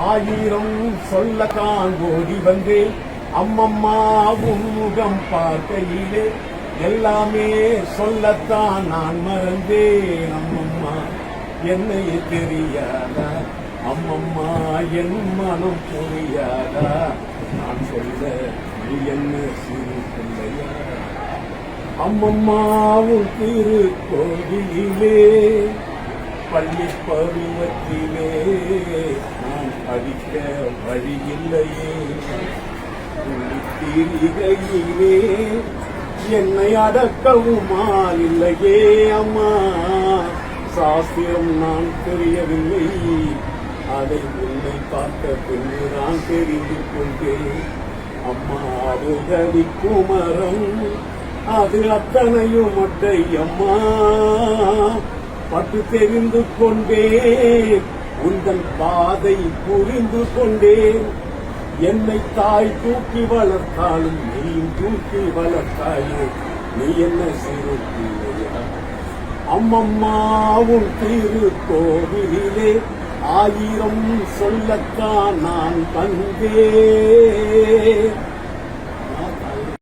ஆயிரம் சொல்லத்தான் ஓடி வந்தேன் அம்மம்மாவும் முகம் பார்க்கையிலே எல்லாமே சொல்லத்தான் நான் மறந்தேன். அம்மம்மா என்னை தெரியாதா, அம்மம்மா என் மனம் புரியாதா, நான் சொல்ல நீ என்ன சிறு பிள்ளையா. அம்மம்மாவும் திருக்கோவிலே பள்ளி பருவத்திலே நான் படிக்க வழியில்லையே, திரிகையிலே என்னை அடக்கவும் இல்லையே. அம்மா சாஸ்திரம் நான் தெரியவில்லை, அதை உன்னை பார்த்த பின்பு நான் தெரிந்து கொண்டேன். அம்மா அருகதி குமரம் அது அத்தனையும் மொட்டை அம்மா பட்டு தெரிந்து கொண்டேன், உந்தன் பாதை புரிந்து கொண்டேன். என்னை தாய் தூக்கி வளர்த்தாலும் நீயும் தூக்கி வளர்த்தாயே, நீ என்ன சிறு பிள்ளையா. அம்மம்மாவும் திருக்கோவிலே ஆயிரம் சொல்லத்தான் நான் வந்தேன்.